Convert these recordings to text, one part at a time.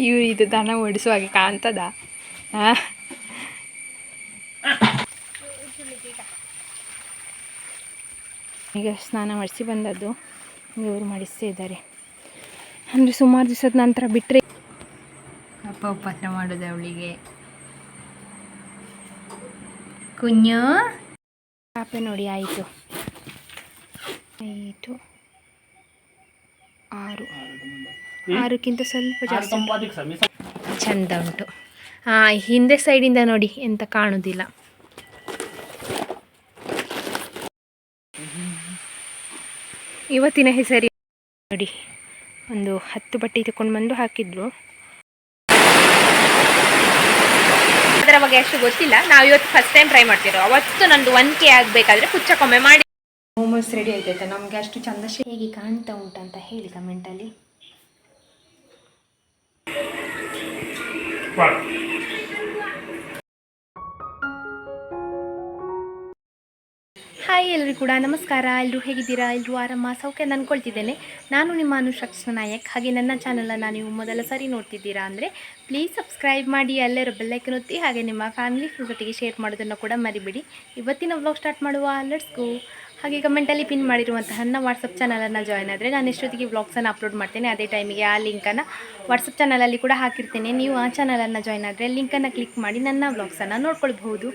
ಇದು ದನ ಓಡಿಸುವಾಗೆ ಕಾಣ್ತದ. ಈಗ ಸ್ನಾನ ಮಾಡಿಸಿ ಬಂದದ್ದು, ಇವರು ಮಾಡಿಸ್ತಾ ಇದ್ದಾರೆ. ಅಂದರೆ ಸುಮಾರು ದಿವಸದ ನಂತರ ಬಿಟ್ಟರೆ ಅಪ್ಪ ಉಪದ್ರ ಮಾಡೋದು ಅವಳಿಗೆ. ಕುഞ്ഞು ಪಾಪೆ ನೋಡಿ ಆಯಿತು 6ಕ್ಕಿಂತ ಸ್ವಲ್ಪ ಜಾಸ್ತಿ ಚಂದ ಉಂಟು. ಹಿಂದೆ ಸೈಡಿಂದ ನೋಡಿ ಎಂತ ಕಾಣುವುದಿಲ್ಲ. ಇವತ್ತಿನ ಹೆಸರಿ ನೋಡಿ ಒಂದು 10 ಬಟ್ಟೆ ತಗೊಂಡು ಬಂದು ಹಾಕಿದ್ರು. ಅದರ ಬಗ್ಗೆ ಅಷ್ಟು ಗೊತ್ತಿಲ್ಲ. ನಾವು ಇವತ್ತು ಫಸ್ಟ್ ಟೈಮ್ ಟ್ರೈ ಮಾಡ್ತಿರೋ. ಅವತ್ತು ನಂದು 1K ಆಗಬೇಕಾದ್ರೆ ಪುಚ್ಚಕ್ಕೊಮ್ಮೆ ಮಾಡಿ ಮೋಮೋಸ್ ರೆಡಿ ಆಯ್ತಾಯ್ತಾ. ನಮಗೆ ಅಷ್ಟು ಚಂದ ಹೇಗೆ ಕಾಣ್ತಾ ಉಂಟಂತ ಹೇಳಿ ಕಮೆಂಟಲ್ಲಿ. ಹಾಯ್ ಎಲ್ಲರಿಗೂ ಕೂಡ ನಮಸ್ಕಾರ. ಎಲ್ಲರೂ ಹೇಗಿದ್ದೀರಾ? ಎಲ್ಲರೂ ಆರಾಮ ಸೌಖ್ಯ ಅಂದ್ಕೊಳ್ತಿದ್ದೇನೆ. ನಾನು ನಿಮ್ಮ ಅನುಷಾ ನಾಯಕ್. ಹಾಗೆ ನನ್ನ ಚಾನಲನ್ನು ನೀವು ಮೊದಲ ಸರಿ ನೋಡ್ತಿದ್ದೀರಾ ಅಂದರೆ ಪ್ಲೀಸ್ ಸಬ್ಸ್ಕ್ರೈಬ್ ಮಾಡಿ, ಎಲ್ಲರೂ ಬೆಲ್ಲೈಕನ್ ಒತ್ತಿ, ಹಾಗೆ ನಿಮ್ಮ ಫ್ಯಾಮಿಲಿ ಜೊತೆಗೆ ಶೇರ್ ಮಾಡೋದನ್ನು ಕೂಡ ಮರಿಬೇಡಿ. ಇವತ್ತಿನ ವ್ಲಾಗ್ ಸ್ಟಾರ್ಟ್ ಮಾಡುವ, ಲೆಟ್ಸ್ ಗೋ. ಹಾಗೆ ಕಮೆಂಟಲ್ಲಿ ಪಿನ್ ಮಾಡಿರುವಂತಹ ನನ್ನ ವಾಟ್ಸಪ್ ಚಾನಲನ್ನು ಜಾಯ್ನ್ ಆದರೆ ನಾನು ಎಷ್ಟೊತ್ತಿಗೆ ವ್ಲಾಗ್ಸನ್ನು ಅಪ್ಲೋಡ್ ಮಾಡ್ತೇನೆ ಅದೇ ಟೈಮಿಗೆ ಆ ಲಿಂಕನ್ನು ವಾಟ್ಸಪ್ ಚಾನಲಲ್ಲಿ ಕೂಡ ಹಾಕಿರ್ತೇನೆ. ನೀವು ಆ ಚಾನಲನ್ನು ಜಾಯ್ನ್ ಆದರೆ ಲಿಂಕನ್ನು ಕ್ಲಿಕ್ ಮಾಡಿ ನನ್ನ ವ್ಲಾಗ್ಸನ್ನು ನೋಡ್ಕೊಳ್ಬಹುದು.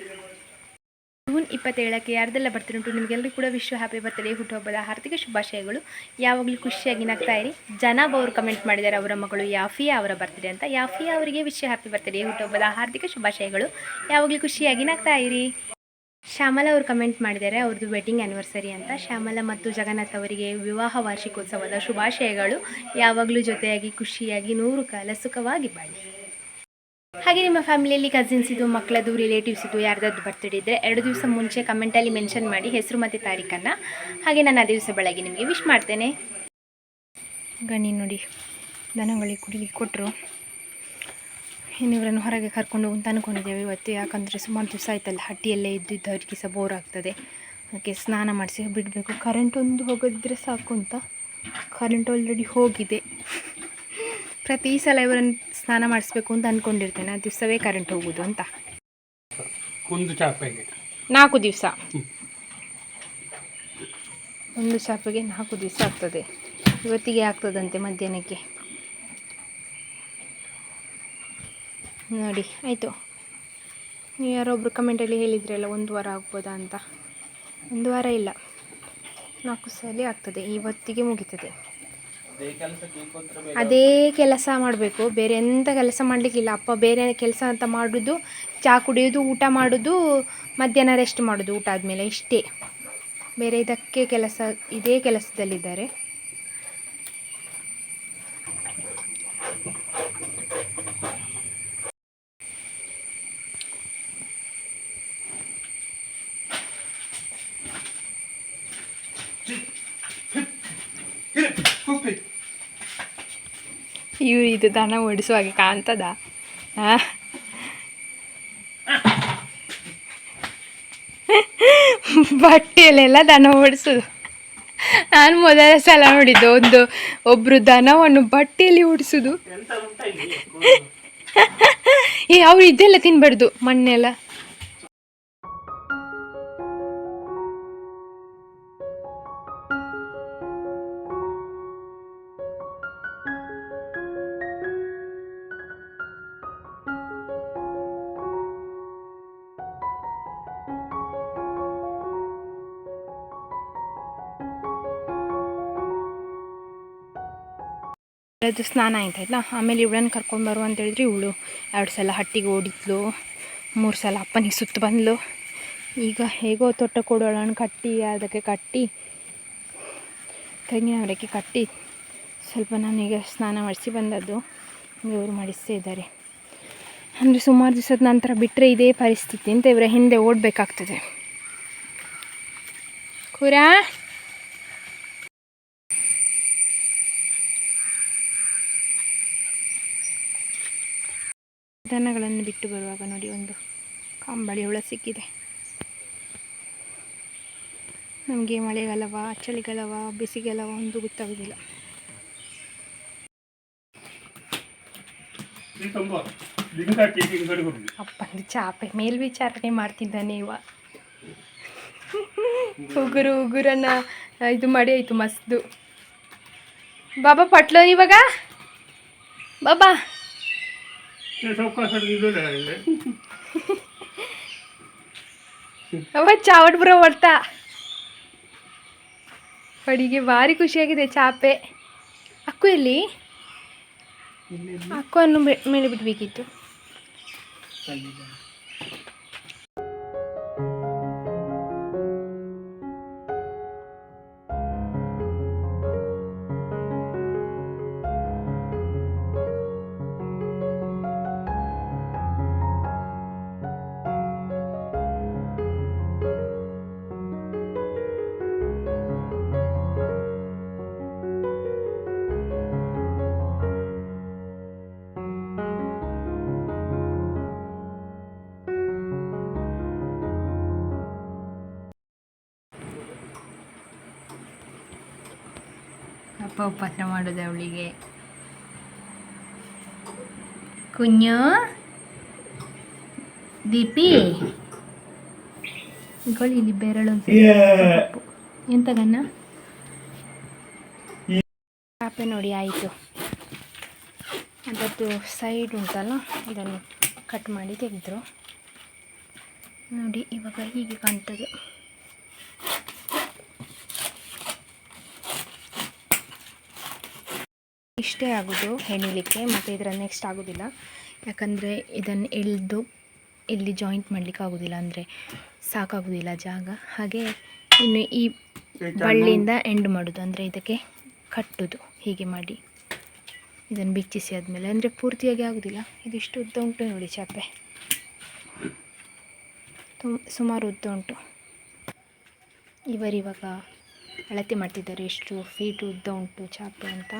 ಜೂನ್ 27ಕ್ಕೆ ಯಾರ್ದೆಲ್ಲ ಬರ್ತಾರೆ ಉಂಟು ನಿಮಗೆಲ್ಲರೂ ಕೂಡ ವಿಶ್ ಹ್ಯಾಪಿ ಬರ್ತ್ಡೇ, ಹುಟ್ಟುಹಬ್ಬದ ಹಾರ್ದಿಕ ಶುಭಾಶಯಗಳು. ಯಾವಾಗಲೂ ಖುಷಿಯಾಗಿ ನಗ್ತಾ ಇರಿ. ಜನಾಬ್ ಅವರು ಕಮೆಂಟ್ ಮಾಡಿದ್ದಾರೆ ಅವರ ಮಗಳು ಯಾಫಿಯಾ ಅವರ ಬರ್ತ್ಡೇ ಅಂತ. ಯಾಫಿಯಾ ಅವರಿಗೆ ವಿಶ್ ಹ್ಯಾಪಿ ಬರ್ತ್ಡೇ, ಹುಟ್ಟುಹಬ್ಬದ ಹಾರ್ದಿಕ ಶುಭಾಶಯಗಳು. ಯಾವಾಗಲೂ ಖುಷಿಯಾಗಿ ನಗ್ತಾ ಇರಿ. ಶ್ಯಾಮಲಾ ಅವರು ಕಮೆಂಟ್ ಮಾಡಿದ್ದಾರೆ ಅವ್ರದ್ದು ವೆಡ್ಡಿಂಗ್ ಆ್ಯನಿವರ್ಸರಿ ಅಂತ. ಶ್ಯಾಮಲಾ ಮತ್ತು ಜಗನ್ನಾಥ್ ಅವರಿಗೆ ವಿವಾಹ ವಾರ್ಷಿಕೋತ್ಸವದ ಶುಭಾಶಯಗಳು. ಯಾವಾಗಲೂ ಜೊತೆಯಾಗಿ ಖುಷಿಯಾಗಿ 100 ಕಾಲ ಸುಖವಾಗಿ ಬಾಳಿ. ಹಾಗೆ ನಿಮ್ಮ ಫ್ಯಾಮಿಲಿಯಲ್ಲಿ ಕಸಿನ್ಸ್ ಇದು, ಮಕ್ಕಳದು, ರಿಲೇಟಿವ್ಸ್ ಇದು ಯಾರ್ದಾದ್ರು ಬರ್ತ್ಡೇ ಇದ್ದರೆ 2 ದಿವಸ ಮುಂಚೆ ಕಮೆಂಟಲ್ಲಿ ಮೆನ್ಷನ್ ಮಾಡಿ ಹೆಸರು ಮತ್ತು ತಾರೀಖನ್ನು. ಹಾಗೆ ನಾನು ಆ ದಿವಸ ಬೆಳಗ್ಗೆ ನಿಮಗೆ ವಿಶ್ ಮಾಡ್ತೇನೆ. ಗಣಿ ನೋಡಿ ದನಗಳಿಗೆ ಕುಡಿಲಿಕ್ಕೆ ಕೊಟ್ಟರು. ಇನ್ನಿವರನ್ನು ಹೊರಗೆ ಕರ್ಕೊಂಡು ಹೋಗಿ ಅಂದ್ಕೊಂಡಿದ್ದೇವೆ ಇವತ್ತು. ಯಾಕಂದರೆ ಸುಮಾರು ದಿವಸ ಆಯ್ತಲ್ಲ ಹಟ್ಟಿಯಲ್ಲೇ ಇದ್ದಿದ್ದವರಿಗೆ ಸಹ ಬೋರ್ ಆಗ್ತದೆ. ಅದಕ್ಕೆ ಸ್ನಾನ ಮಾಡಿಸಿ ಬಿಡಬೇಕು. ಕರೆಂಟ್ ಒಂದು ಹೋಗೋದಿದ್ರೆ ಸಾಕು ಅಂತ. ಕರೆಂಟ್ ಆಲ್ರೆಡಿ ಹೋಗಿದೆ. ಪ್ರತಿ ಸಲ ಇವರನ್ನು ಸ್ನಾನ ಮಾಡಿಸ್ಬೇಕು ಅಂತ ಅಂದ್ಕೊಂಡಿರ್ತೇನೆ. ಆ ದಿವಸವೇ ಕರೆಂಟ್ ಹೋಗೋದು ಅಂತ. 4 ದಿವಸ, ಒಂದು ಚಾಪೆಗೆ 4 ದಿವಸ ಆಗ್ತದೆ. ಇವತ್ತಿಗೆ ಆಗ್ತದಂತೆ ಮಧ್ಯಾಹ್ನಕ್ಕೆ. ನೋಡಿ ಆಯಿತು. ನೀವು ಯಾರೊಬ್ಬರು ಕಮೆಂಟಲ್ಲಿ ಹೇಳಿದ್ರಲ್ಲ 1 ವಾರ ಆಗ್ಬೋದಾ ಅಂತ. 1 ವಾರ ಇಲ್ಲ, 4 ಸಲ ಆಗ್ತದೆ. ಇವತ್ತಿಗೆ ಮುಗಿತದೆ. ಅದೇ ಕೆಲಸ ಮಾಡಬೇಕು, ಬೇರೆ ಎಂಥ ಕೆಲಸ ಮಾಡಲಿಕ್ಕಿಲ್ಲ. ಅಪ್ಪ ಬೇರೆ ಕೆಲಸ ಅಂತ ಮಾಡೋದು, ಚಹಾ ಕುಡಿಯೋದು, ಊಟ ಮಾಡೋದು, ಮಧ್ಯಾಹ್ನ ರೆಸ್ಟ್ ಮಾಡೋದು ಊಟ ಆದಮೇಲೆ, ಇಷ್ಟೇ. ಬೇರೆ ಇದಕ್ಕೆ ಕೆಲಸ, ಇದೇ ಕೆಲಸದಲ್ಲಿದ್ದಾರೆ. ಇದು ದನ ಓಡಿಸುವಾಗೆ ಕಾಣ್ತದ. ಬಟ್ಟೆಯಲ್ಲೆಲ್ಲ ದನ ಓಡಿಸೋದು ನಾನು ಮೊದಲ ಸಲ ನೋಡಿದ್ದು. ಒಬ್ಬರು ದನವನ್ನು ಬಟ್ಟೆಯಲ್ಲಿ ಓಡಿಸೋದು. ಅವ್ರು ಇದೆಲ್ಲ ತಿನ್ಬಾರ್ದು, ಮಣ್ಣೆಲ್ಲ. ಅದು ಸ್ನಾನ ಆಯ್ತಾಯಿಲ್ಲ. ಆಮೇಲೆ ಇವಳನ್ನು ಕರ್ಕೊಂಡು ಬರು ಅಂತೇಳಿದ್ರೆ ಇವಳು 2 ಸಲ ಹಟ್ಟಿಗೆ ಓಡಿದ್ಲು, 3 ಸಲ ಅಪ್ಪನಿಗೆ ಸುತ್ತು ಬಂದಳು. ಈಗ ಹೇಗೋ ತೊಟ್ಟ ಕೊಡೋಳನ್ನು ಕಟ್ಟಿ, ಅದಕ್ಕೆ ಕಟ್ಟಿ ತೆಂಗಿನ ಮರಕ್ಕೆ ಕಟ್ಟಿ ಸ್ವಲ್ಪ ನಾನೀಗ ಸ್ನಾನ ಮಾಡಿಸಿ ಬಂದದ್ದು. ಇವರು ಮಾಡಿಸ್ತಾ ಇದ್ದಾರೆ. ಅಂದರೆ ಸುಮಾರು ದಿವಸದ ನಂತರ ಬಿಟ್ಟರೆ ಇದೇ ಪರಿಸ್ಥಿತಿ ಅಂತ. ಇವರ ಹಿಂದೆ ಓಡಬೇಕಾಗ್ತದೆ. ಕೂರಾ ದನಗಳನ್ನು ಬಿಟ್ಟು ಬರುವಾಗ ನೋಡಿ ಒಂದು ಕಂಬಳಿ ಹುಳ ಸಿಕ್ಕಿದೆ. ನಮಗೆ ಮಳೆಗಾಲವ, ಚಳಿಗಾಲವ, ಬೇಸಿಗೆಗಾಲವ ಒಂದು ಗೊತ್ತಾಗೋದಿಲ್ಲ. ಅಪ್ಪಂದು ಚಾಪೆ ಮೇಲ್ವಿಚಾರಣೆ ಮಾಡ್ತಿದ್ದಾನೆ ಇವ. ಉಗುರನ್ನ ಇದು ಮಾಡಿ ಆಯಿತು ಮಸ್ದು. ಬಾಬಾ ಪಟ್ಲೋ ಇವಾಗ ಬಾಬಾ ಅವ ಚಾವಟ್ ಬರೋ ಬರ್ತಾ ಅಡಿಗೆ ಭಾರಿ ಖುಷಿಯಾಗಿದೆ. ಚಾಪೆ ಅಕ್ಕು ಎಲ್ಲಿ ಅಕ್ಕವನ್ನು ಮೇಲೆ ಬಿಡಬೇಕಿತ್ತು. ಅಪ್ಪ ಉಪದ್ರ ಮಾಡೋದು ಅವಳಿಗೆ. ಕುഞ്ഞു ದೀಪಿ ಇಲ್ಲಿ ಬೆರಳು ಎಂತಗನ್ನ ಚಾಪೆ ನೋಡಿ ಆಯಿತು. ಅದರದ್ದು ಸೈಡ್ ಉಂಟಲ್ಲ ಅದನ್ನು ಕಟ್ ಮಾಡಿ ತೆಗೆದ್ರು ನೋಡಿ. ಇವಾಗ ಹೀಗೆ ಕಾಣ್ತದೆ. ಇಷ್ಟೇ ಆಗೋದು ಹೆಣಿಲಿಕ್ಕೆ, ಮತ್ತು ಇದರ ನೆಕ್ಸ್ಟ್ ಆಗೋದಿಲ್ಲ. ಯಾಕಂದರೆ ಇದನ್ನು ಎಳೆದು ಇಲ್ಲಿ ಜಾಯಿಂಟ್ ಮಾಡಲಿಕ್ಕೆ ಆಗೋದಿಲ್ಲ, ಅಂದರೆ ಸಾಕಾಗೋದಿಲ್ಲ ಜಾಗ. ಹಾಗೆ ಇನ್ನು ಈ ಬಳ್ಳಿಯಿಂದ ಎಂಡ್ ಮಾಡೋದು, ಅಂದರೆ ಇದಕ್ಕೆ ಕಟ್ಟೋದು ಹೀಗೆ ಮಾಡಿ ಇದನ್ನು ಬಿಚ್ಚಿಸಿ ಆದಮೇಲೆ, ಅಂದರೆ ಪೂರ್ತಿಯಾಗಿ ಆಗೋದಿಲ್ಲ. ಇದಿಷ್ಟು ಉದ್ದ ಉಂಟು ನೋಡಿ ಚಾಪೆ, ಸುಮಾರು ಉದ್ದ ಉಂಟು. ಇವರಿವಾಗ ಅಳತೆ ಮಾಡ್ತಿದ್ದಾರೆ ಎಷ್ಟು ಫೀಟ್ ಉದ್ದ ಉಂಟು ಚಾಪೆ ಅಂತ.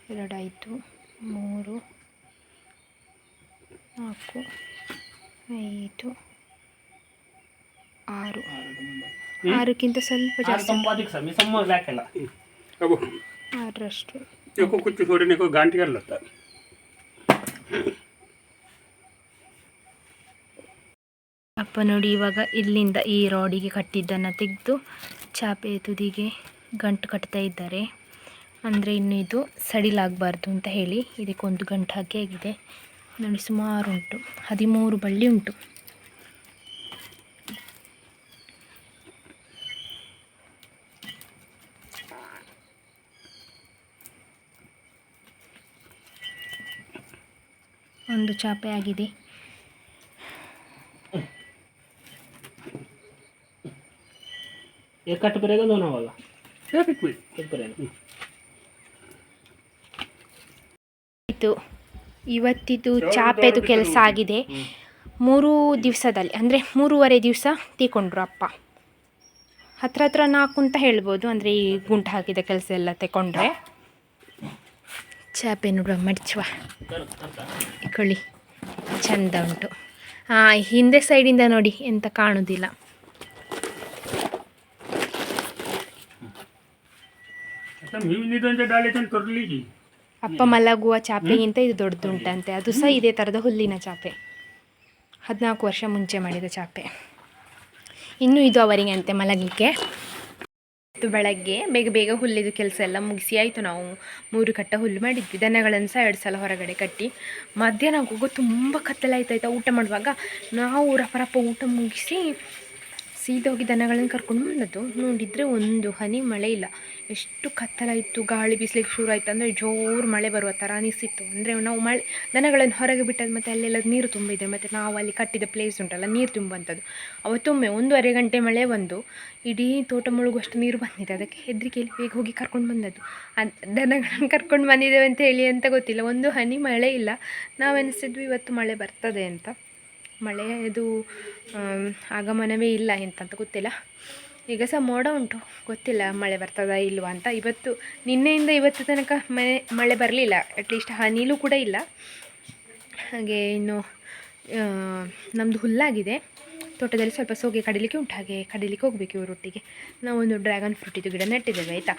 2 ಆಯಿತು, 3, 4, 5, 6, 6ಕ್ಕಿಂತ ಸ್ವಲ್ಪ ಜಾಸ್ತಿ, 6ರಷ್ಟು. ಅಪ್ಪ ನೋಡಿ ಇವಾಗ ಇಲ್ಲಿಂದ ಈ ರಾಡಿಗೆ ಕಟ್ಟಿದ್ದನ್ನು ತೆಗೆದು ಚಾಪೆ ತುದಿಗೆ ಗಂಟು ಕಟ್ತಾ ಇದ್ದಾರೆ. ಅಂದರೆ ಇನ್ನು ಇದು ಸಡಿಲಾಗಬಾರ್ದು ಅಂತ ಹೇಳಿ ಇದಕ್ಕೊಂದು ಗಂಟು ಹಾಕಿ ಆಗಿದೆ ನೋಡಿ. ಸುಮಾರು ಉಂಟು, 13 ಬಳ್ಳಿ ಉಂಟು. ಒಂದು ಚಾಪೆ ಆಗಿದೆ. ಇವತ್ತಿದು ಚಾಪೆದು ಕೆಲಸ ಆಗಿದೆ. 3 ದಿವಸದಲ್ಲಿ, ಅಂದರೆ 3.5 ದಿವಸ ತೀಕೊಂಡ್ರು ಅಪ್ಪ. ಹತ್ರ 4 ಅಂತ ಹೇಳ್ಬೋದು, ಅಂದರೆ ಈ ಗುಂಟು ಹಾಕಿದ ಕೆಲಸ ಎಲ್ಲ ತಗೊಂಡ್ರೆ. ಚಾಪೆ ನೋಡುವ ಮಡ್ಚುವ ಇಕೊಳ್ಳಿ, ಚಂದ ಉಂಟು. ಹಿಂದೆ ಸೈಡಿಂದ ನೋಡಿ ಎಂತ ಕಾಣುವುದಿಲ್ಲ. ಅಪ್ಪ ಮಲಗುವ ಚಾಪೆಗಿಂತ ಇದು ದೊಡ್ಡದುಂಟಂತೆ. ಅದು ಸಹ ಇದೇ ಥರದ ಹುಲ್ಲಿನ ಚಾಪೆ, 14 ವರ್ಷ ಮುಂಚೆ ಮಾಡಿದ ಚಾಪೆ. ಇನ್ನೂ ಇದು ಅವರಿಗೆ ಅಂತೆ ಮಲಗಲಿಕ್ಕೆ. ಬೆಳಗ್ಗೆ ಬೇಗ ಹುಲ್ಲಿದು ಕೆಲಸ ಎಲ್ಲ ಮುಗಿಸಿ ಆಯಿತು. ನಾವು 3 ಕಟ್ಟ ಹುಲ್ಲು ಮಾಡಿದ್ವಿ. ದನಗಳನ್ನು ಸಹ 2 ಸಲ ಹೊರಗಡೆ ಕಟ್ಟಿ ಮಧ್ಯಾಹ್ನ ಹೋಗೋ ತುಂಬ ಕತ್ತಲಾಯ್ತಾಯ್ತಾ. ಊಟ ಮಾಡುವಾಗ ನಾವು ರಪ ಊಟ ಮುಗಿಸಿ ಸೀದಾ ಹೋಗಿ ದನಗಳನ್ನು ಕರ್ಕೊಂಡು ಬಂದದ್ದು. ನೋಡಿದರೆ ಒಂದು ಹನಿ ಮಳೆ ಇಲ್ಲ. ಎಷ್ಟು ಕತ್ತಲಾಯಿತು, ಗಾಳಿ ಬೀಸಲಿಕ್ಕೆ ಶುರು ಆಯಿತು. ಅಂದರೆ ಜೋರು ಮಳೆ ಬರುವ ಥರ ಅನಿಸಿತ್ತು. ಅಂದರೆ ನಾವು ದನಗಳನ್ನು ಹೊರಗೆ ಬಿಟ್ಟದ್ದು, ಮತ್ತು ಅಲ್ಲೆಲ್ಲ ನೀರು ತುಂಬಿದೆ. ಮತ್ತು ನಾವು ಅಲ್ಲಿ ಕಟ್ಟಿದ ಪ್ಲೇಸ್ ಉಂಟಲ್ಲ ನೀರು ತುಂಬುವಂಥದ್ದು. ಅವತ್ತೊಮ್ಮೆ 1.5 ಗಂಟೆ ಮಳೆ ಬಂದು ಇಡೀ ತೋಟ ಮುಳುಗುವಷ್ಟು ನೀರು ಬಂದಿದೆ. ಅದಕ್ಕೆ ಹೆದರಿಕೆಯಲ್ಲಿ ಬೇಗ ಹೋಗಿ ಕರ್ಕೊಂಡು ಬಂದದ್ದು. ದನಗಳನ್ನು ಕರ್ಕೊಂಡು ಬಂದಿದ್ದೇವೆ ಅಂತ ಹೇಳಿ ಅಂತ ಗೊತ್ತಿಲ್ಲ, ಒಂದು ಹನಿ ಮಳೆ ಇಲ್ಲ. ನಾವೆನಿಸಿದ್ವಿ ಇವತ್ತು ಮಳೆ ಬರ್ತದೆ ಅಂತ. ಮಳೆಯದು ಆಗಮನವೇ ಇಲ್ಲ ಎಂತಂತ ಗೊತ್ತಿಲ್ಲ. ಈಗ ಸಹ ಮೋಡ ಉಂಟು, ಗೊತ್ತಿಲ್ಲ ಮಳೆ ಬರ್ತದಾ ಇಲ್ವಾ ಅಂತ. ನಿನ್ನೆಯಿಂದ ಇವತ್ತು ತನಕ ಮಳೆ ಬರಲಿಲ್ಲ, ಅಟ್ಲೀಸ್ಟ್ ಹನಿಲೂ ಕೂಡ ಇಲ್ಲ. ಹಾಗೆ ಇನ್ನು ನಮ್ಮದು ಹುಲ್ಲಾಗಿದೆ. ತೋಟದಲ್ಲಿ ಸ್ವಲ್ಪ ಸೋಗೆ ಕಡಿಲಿಕ್ಕೆ ಉಂಟು, ಹಾಗೆ ಕಡಿಲಿಕ್ಕೆ ಹೋಗಬೇಕು ಇವರೊಟ್ಟಿಗೆ. ನಾವೊಂದು ಡ್ರ್ಯಾಗನ್ ಫ್ರೂಟಿದು ಗಿಡ ನೆಟ್ಟಿದ್ದೇವೆ ಆಯಿತಾ.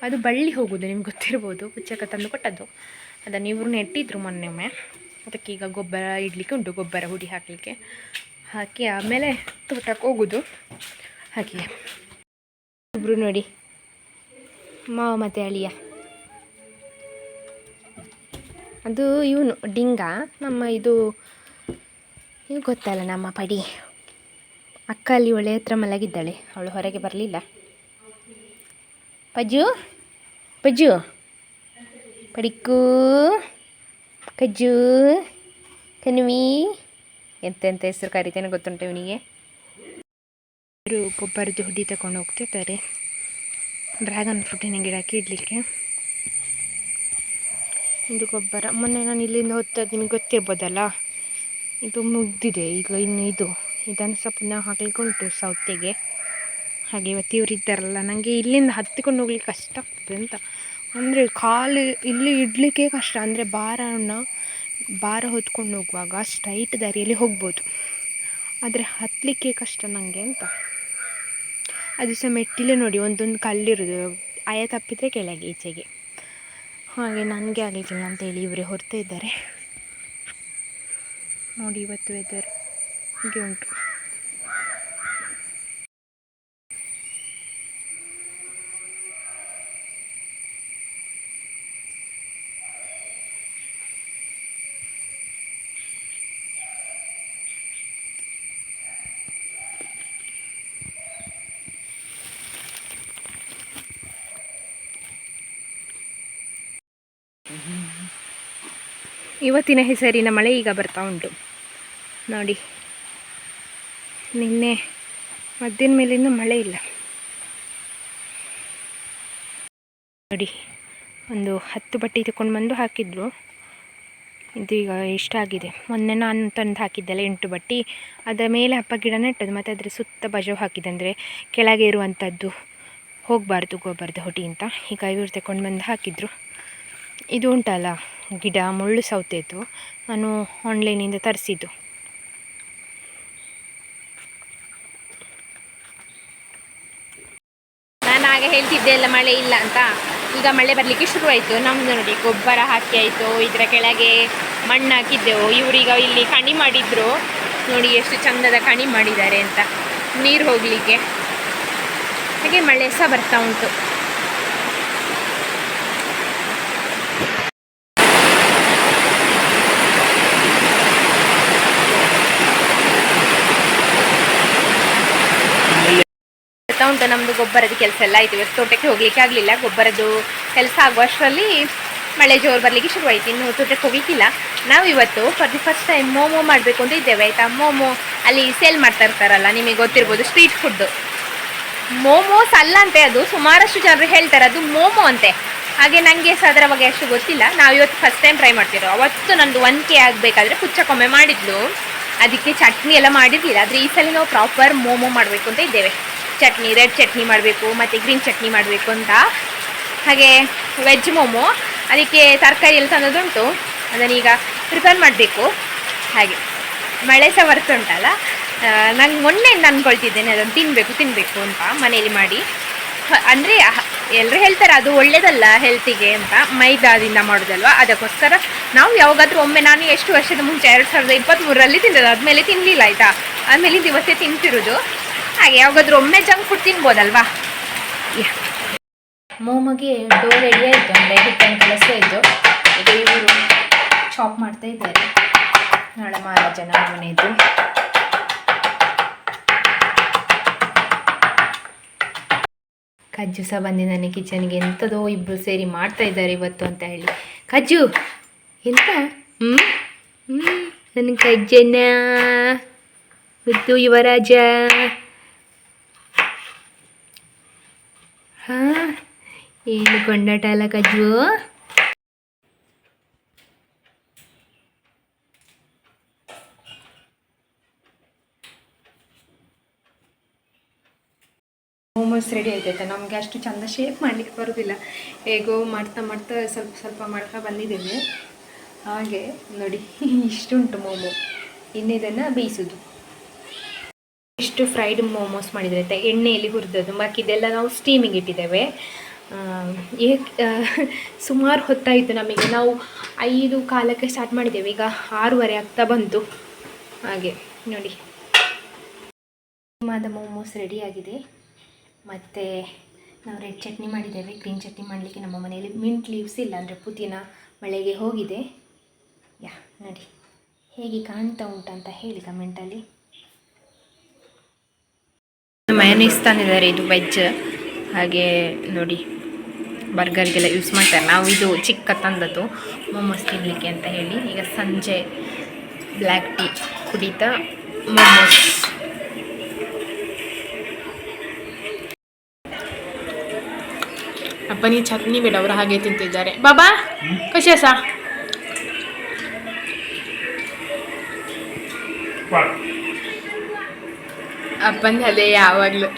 ಅದು ಬಳ್ಳಿ ಹೋಗೋದು ನಿಮ್ಗೆ ಗೊತ್ತಿರ್ಬೋದು, ಪುಚ್ಚಕ್ಕ ತಂದು ಕೊಟ್ಟದ್ದು. ಅದನ್ನು ಇವರು ನೆಟ್ಟಿದ್ರು ಮೊನ್ನೆೊಮ್ಮೆ. ಅದಕ್ಕೆ ಈಗ ಗೊಬ್ಬರ ಇಡಲಿಕ್ಕೆ ಉಂಟು, ಗೊಬ್ಬರ ಹುಡಿ ಹಾಕಲಿಕ್ಕೆ. ಹಾಕಿ ಆಮೇಲೆ ತೋಟಕ್ಕೆ ಹೋಗೋದು. ಹಾಗೆ ಇಬ್ಬರು ನೋಡಿ, ಮಾವ ಮತ್ತು ಅಳಿಯ. ಅದು ಇವನು ಡಿಂಗ, ನಮ್ಮ ಇದು ಗೊತ್ತಲ್ಲ ನಮ್ಮ ಪಡಿ. ಅಕ್ಕ ಅಲ್ಲಿ ಒಳ್ಳೆ ಹತ್ರ ಮಲಗಿದ್ದಾಳೆ, ಅವಳು ಹೊರಗೆ ಬರಲಿಲ್ಲ. ಪಜ್ಜು ಪಜ್ಜು ಪಡಿಕ್ಕೂ ಕಜ್ಜು ಕನ್ವಿ ಎಂತೆಂಥ ಹೆಸರು ಕರಿತೇನೆ ಗೊತ್ತುಂಟು ಇವನಿಗೆ. ಇವರು ಗೊಬ್ಬರದ್ದು ಹುಡಿ ತಗೊಂಡು ಹೋಗ್ತಿರ್ತಾರೆ ಡ್ರ್ಯಾಗನ್ ಫ್ರೂಟಿನ ಗಿಡಕ್ಕೆ ಇಡಲಿಕ್ಕೆ. ಇದು ಗೊಬ್ಬರ ಮೊನ್ನೆ ನಾನು ಇಲ್ಲಿಂದ ಹೊತ್ತದ್ದು ನಿಮಗೆ ಗೊತ್ತಿರ್ಬೋದಲ್ಲ. ಇದು ಮುಗ್ದಿದೆ ಈಗ, ಇನ್ನು ಇದನ್ನು ಸಹ ಪುನಃ ಹಾಕಲಿಕ್ಕೆ ಉಂಟು ಸೌತೆಗೆ. ಹಾಗೆ ಇವತ್ತು ಇವರು ಇದ್ದಾರಲ್ಲ, ನನಗೆ ಇಲ್ಲಿಂದ ಹತ್ತಿಕೊಂಡು ಹೋಗ್ಲಿಕ್ಕೆ ಕಷ್ಟ ಆಗ್ತದೆ ಅಂತ. ಅಂದರೆ ಕಾಲು ಇಲ್ಲಿ ಇಡಲಿಕ್ಕೆ ಕಷ್ಟ. ಅಂದರೆ ಭಾರ ಹೊತ್ಕೊಂಡು ಹೋಗುವಾಗ ಸ್ಟ್ರೈಟ್ ದಾರಿಯಲ್ಲಿ ಹೋಗ್ಬೋದು, ಆದರೆ ಹತ್ತಲಿಕ್ಕೆ ಕಷ್ಟ ನನಗೆ ಅಂತ. ಅದು ಸಹ ಮೆಟ್ಟಿಲೇ ನೋಡಿ, ಒಂದೊಂದು ಕಲ್ಲಿರೋದು, ಆಯ ತಪ್ಪಿದರೆ ಕೆಳಗೆ ಈಚೆಗೆ. ಹಾಗೆ ನನಗೆ ಆಗಲಿಕ್ಕಿಲ್ಲ ಅಂತೇಳಿ ಇವರೇ ಹೊರ್ತಾ ಇದ್ದಾರೆ ನೋಡಿ. ಇವತ್ತು ವೆದರ್ ಹೀಗೆ ಉಂಟು. ಇವತ್ತಿನ ಹೆಸರಿನ ಮಳೆ ಈಗ ಬರ್ತಾ ಉಂಟು ನೋಡಿ. ನಿನ್ನೆ ಮಧ್ಯಾಹ್ನ ಮೇಲಿಂದ ಮಳೆ ಇಲ್ಲ ನೋಡಿ. ಒಂದು 10 ಬಟ್ಟೆ ತಗೊಂಡು ಬಂದು ಹಾಕಿದ್ರು. ಇದು ಈಗ ಇಷ್ಟಾಗಿದೆ. ಮೊನ್ನೆ ನಾನು ತಂದು ಹಾಕಿದ್ದೆಲ್ಲ 8 ಬಟ್ಟೆ, ಅದರ ಮೇಲೆ ಹಪ್ಪ ಗಿಡ ನೆಟ್ಟದ್ದು, ಮತ್ತು ಅದರ ಸುತ್ತ ಬಜಾವ್ ಹಾಕಿದೆ. ಅಂದರೆ ಕೆಳಗೆ ಇರುವಂಥದ್ದು ಹೋಗಬಾರ್ದು ಗೊಬ್ಬರದ ಹೊಡಿ ಅಂತ. ಈಗ ಇವರು ತಗೊಂಡು ಬಂದು ಹಾಕಿದ್ರು. ಇದು ಉಂಟಲ್ಲ ಗಿಡ, ಮುಳ್ಳು ಸೌತೆದು, ನಾನು ಆನ್ಲೈನಿಂದ ತರಿಸಿದ್ದು. ನಾನು ಆಗ ಹೇಳ್ತಿದ್ದೆ ಎಲ್ಲ ಮಳೆ ಇಲ್ಲ ಅಂತ. ಈಗ ಮಳೆ ಬರಲಿಕ್ಕೆ ಶುರುವಾಯಿತು. ನಮ್ಮದು ನೋಡಿ ಗೊಬ್ಬರ ಹಾಕಿ ಆಯಿತು, ಇದರ ಕೆಳಗೆ ಮಣ್ಣು ಹಾಕಿದ್ದೆವು. ಇವರೀಗ ಇಲ್ಲಿ ಕಣಿ ಮಾಡಿದ್ರು ನೋಡಿ, ಎಷ್ಟು ಚಂದದ ಕಣಿ ಮಾಡಿದ್ದಾರೆ ಅಂತ, ನೀರು ಹೋಗಲಿಕ್ಕೆ. ಹಾಗೆ ಮಳೆ ಸಹ ಬರ್ತಾ ಉಂಟು. ಉಂಟು ನಮ್ಮದು ಗೊಬ್ಬರದ ಕೆಲಸ ಎಲ್ಲ ಆಯಿತು. ಇವತ್ತು ತೋಟಕ್ಕೆ ಹೋಗಲಿಕ್ಕೆ ಆಗಲಿಲ್ಲ, ಗೊಬ್ಬರದ್ದು ಕೆಲಸ ಆಗುವಷ್ಟರಲ್ಲಿ ಮಳೆ ಜೋರು ಬರಲಿಕ್ಕೆ ಶುರುವಾಯಿತು. ಇನ್ನು ತೋಟಕ್ಕೆ ಹೋಗಲಿಕ್ಕಿಲ್ಲ. ನಾವು ಇವತ್ತು for the first time momo ಮಾಡಬೇಕು ಅಂತ ಇದ್ದೇವೆ ಆಯಿತಾ. ಮೋಮೋ ಅಲ್ಲಿ ಸೇಲ್ ಮಾಡ್ತಾ ಇರ್ತಾರಲ್ಲ, ನಿಮಗೆ ಗೊತ್ತಿರ್ಬೋದು, ಸ್ಟ್ರೀಟ್ ಫುಡ್ಡು. ಮೋಮೋಸ್ ಅಲ್ಲ ಅಂತೆ, ಅದು ಸುಮಾರಷ್ಟು ಜನರು ಹೇಳ್ತಾರೆ ಅದು ಮೋಮೋ ಅಂತೆ. ಹಾಗೆ ನನಗೆ ಸಹ ಅದರ ಬಗ್ಗೆ ಅಷ್ಟು ಗೊತ್ತಿಲ್ಲ. ನಾವು ಇವತ್ತು ಫಸ್ಟ್ ಟೈಮ್ ಟ್ರೈ ಮಾಡ್ತಿರೋ. ಅವತ್ತು ನಂದು 1K ಆಗಬೇಕಾದ್ರೆ ಪುಚ್ಚಕ್ಕೊಮ್ಮೆ ಮಾಡಿದ್ಲು, ಅದಕ್ಕೆ ಚಟ್ನಿ ಎಲ್ಲ ಮಾಡಿರಲಿಲ್ಲ. ಆದರೆ ಈ ಸಲ ನಾವು ಪ್ರಾಪರ್ ಮೋಮೋ ಮಾಡಬೇಕು ಅಂತ ಇದ್ದೇವೆ. ಚಟ್ನಿ, ರೆಡ್ ಚಟ್ನಿ ಮಾಡಬೇಕು ಮತ್ತು ಗ್ರೀನ್ ಚಟ್ನಿ ಮಾಡಬೇಕು ಅಂತ. ಹಾಗೆ ವೆಜ್ ಮೋಮೋ, ಅದಕ್ಕೆ ತರಕಾರಿ ಎಲ್ಲ ತಂದದುಂಟು, ಅದನ್ನೀಗ ಪ್ರಿಪೇರ್ ಮಾಡಬೇಕು. ಹಾಗೆ ಮಳೆ ಸಹ ಬರ್ತುಂಟಲ್ಲ, ನಂಗೆ ಮೊನ್ನೆಯಿಂದ ಅಂದ್ಕೊಳ್ತಿದ್ದೇನೆ ಅದನ್ನು ತಿನ್ನಬೇಕು ಅಂತ ಮನೆಯಲ್ಲಿ ಮಾಡಿ. ಅಂದರೆ ಎಲ್ಲರೂ ಹೇಳ್ತಾರೆ ಅದು ಒಳ್ಳೆಯದಲ್ಲ ಹೆಲ್ತಿಗೆ ಅಂತ, ಮೈದಾದಿಂದ ಮಾಡೋದಲ್ವ. ಅದಕ್ಕೋಸ್ಕರ ನಾವು ಯಾವಾಗಾದರೂ ಒಮ್ಮೆ, ನಾನು ಎಷ್ಟು ವರ್ಷದ ಮುಂಚೆ 2023ರಲ್ಲಿ ತಿಂದದ್ದು, ಆದಮೇಲೆ ತಿನ್ನಲಿಲ್ಲ ಆಯಿತಾ. ಆಮೇಲೆ ದಿವಸ ತಿಂತಿರೋದು. ಹಾಗೆ ಯಾವಾಗಾದ್ರೂ ಒಮ್ಮೆ ಜಂಕ್ ಫುಡ್ ತಿನ್ಬೋದಲ್ವಾ. ಮೋಮಗೆ ಡೋ ರೆಡಿ ಆಯಿತು, ಅಂದರೆ ಹಿಟ್ಟನ್ನು ಕಲಸಿ ಆಯಿತು. ಈಗ ಇವರು ಚಾಪ್ ಮಾಡ್ತಾ ಇದ್ದಾರೆ. ನಾಳೆ ಮಹಾರಾಜನ ಮನೆಯದು. ಕಜ್ಜು ಸಹ ಬಂದಿದೆ ನನ್ನ ಕಿಚನ್ಗೆ. ಎಂಥದೋ ಇಬ್ಬರು ಸೇರಿ ಮಾಡ್ತಾ ಇದ್ದಾರೆ ಇವತ್ತು ಅಂತ ಹೇಳಿ. ಕಜ್ಜು ಎಂತ ನನ್ನ ಕಜ್ಜನ ಮುದ್ದು ಯುವರಾಜ. ಹಾಂ, ಏನು ಕೊಂಡಾಟ ಅಲ್ಲ ಕಜ್ಜು. ಮೋಮೋಸ್ ರೆಡಿ ಆಯ್ತಾಯ್ತಾ. ನಮಗೆ ಅಷ್ಟು ಚಂದ ಶೇಪ್ ಮಾಡಲಿಕ್ಕೆ ಬರೋದಿಲ್ಲ, ಹೇಗೋ ಮಾಡ್ತಾ ಸ್ವಲ್ಪ ಸ್ವಲ್ಪ ಮಾಡ್ತಾ ಬಂದಿದ್ದೇನೆ. ಹಾಗೆ ನೋಡಿ ಇಷ್ಟುಂಟು ಮೋಮೋ. ಇನ್ನು ಇದನ್ನು ಬೇಯಿಸೋದು. ಇಷ್ಟು ಫ್ರೈಡ್ ಮೋಮೋಸ್ ಮಾಡಿದರೆ ಆಯಿತಾ, ಎಣ್ಣೆಯಲ್ಲಿ ಹುರಿದದ್ದು. ಬಾಕಿದೆಲ್ಲ ನಾವು ಸ್ಟೀಮಿಗೆ ಇಟ್ಟಿದ್ದೇವೆ. ಸುಮಾರು ಹೊತ್ತಾಯಿತು ನಮಗೆ. ನಾವು 5:15ಕ್ಕೆ ಸ್ಟಾರ್ಟ್ ಮಾಡಿದ್ದೇವೆ, ಈಗ 6:15 ಆಗ್ತಾ ಬಂತು. ಹಾಗೆ ನೋಡಿ, ಮಾದ ಮೋಮೋಸ್ ರೆಡಿಯಾಗಿದೆ. ಮತ್ತು ನಾವು ರೆಡ್ ಚಟ್ನಿ ಮಾಡಿದ್ದೇವೆ. ಗ್ರೀನ್ ಚಟ್ನಿ ಮಾಡಲಿಕ್ಕೆ ನಮ್ಮ ಮನೆಯಲ್ಲಿ ಮಿಂಟ್ ಲೀವ್ಸ್ ಇಲ್ಲ, ಅಂದರೆ ಪುದೀನ ಮಳೆಗೆ ಹೋಗಿದೆ. ನೋಡಿ ಹೇಗೆ ಕಾಣ್ತಾ ಉಂಟಂತ ಹೇಳಿ ಕಮೆಂಟಲ್ಲಿ. ಮಯೋನೀಸ್ ತಂದಿದ್ದಾರೆ, ಇದು ವೆಜ್. ಹಾಗೆ ನೋಡಿ, ಬರ್ಗರ್ಗೆಲ್ಲ ಯೂಸ್ ಮಾಡ್ತಾರೆ. ನಾವು ಇದು ಚಿಕ್ಕ ತಂದದ್ದು ಮೋಮೋಸ್ ತಿನ್ನಲಿಕ್ಕೆ ಅಂತ ಹೇಳಿ. ಈಗ ಸಂಜೆ ಬ್ಲ್ಯಾಕ್ ಟೀ ಕುಡಿತಾ ಮೋಮೋಸ್. ಅಪ್ಪನಿ ಚಟ್ನಿ ಬೇಡ, ಅವರು ಹಾಗೆ ತಿಂತಿದ್ದಾರೆ. ಬಾಬಾ ಕಶೇಸ ಅಪ್ಪನ ಅದೇ ಯಾವಾಗಲೂ.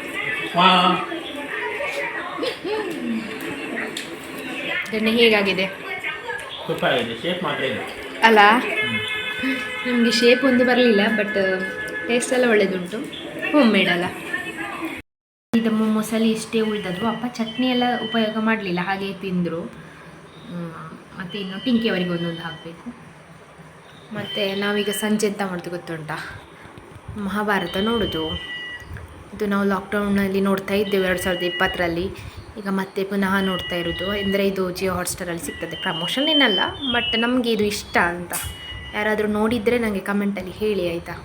ಎಣ್ಣೆ ಹೇಗಾಗಿದೆ ಅಲ್ಲ? ನಮಗೆ ಶೇಪ್ ಒಂದು ಬರಲಿಲ್ಲ, ಬಟ್ ಟೇಸ್ಟ್ ಎಲ್ಲ ಒಳ್ಳೆಯದುಂಟು. ಹೋಮ್ ಮೇಡ್ ಅಲ್ಲ. ಇದು ಮೋಮೋಸಲ್ಲಿ ಇಷ್ಟೇ ಉಳಿದದ್ದು. ಅಪ್ಪ ಚಟ್ನಿ ಎಲ್ಲ ಉಪಯೋಗ ಮಾಡಲಿಲ್ಲ, ಹಾಗೆ ತಿಂದರು. ಮತ್ತು ಇನ್ನು ಟಿಂಕಿಯವರಿಗೆ ಒಂದೊಂದು ಹಾಕಬೇಕು. ಮತ್ತು ನಾವೀಗ ಸಂಜೆ ಎಂತ ಮಾಡೋದು ಗೊತ್ತುಂಟಾ? ಮಹಾಭಾರತ ನೋಡೋದು. ಇದು ನಾವು ಲಾಕ್ಡೌನಲ್ಲಿ ನೋಡ್ತಾ ಇದ್ದೇವೆ 2020ರಲ್ಲಿ. ಈಗ ಮತ್ತೆ ಪುನಃ ನೋಡ್ತಾ ಇರೋದು. ಅಂದರೆ ಇದು ಜಿಯೋ ಹಾಟ್ಸ್ಟಾರಲ್ಲಿ ಸಿಗ್ತದೆ. ಪ್ರಮೋಷನ್ ಏನಲ್ಲ, ಬಟ್ ನಮಗೆ ಇದು ಇಷ್ಟ ಅಂತ. ಯಾರಾದರೂ ನೋಡಿದರೆ ನನಗೆ ಕಮೆಂಟಲ್ಲಿ ಹೇಳಿ ಆಯಿತಾ?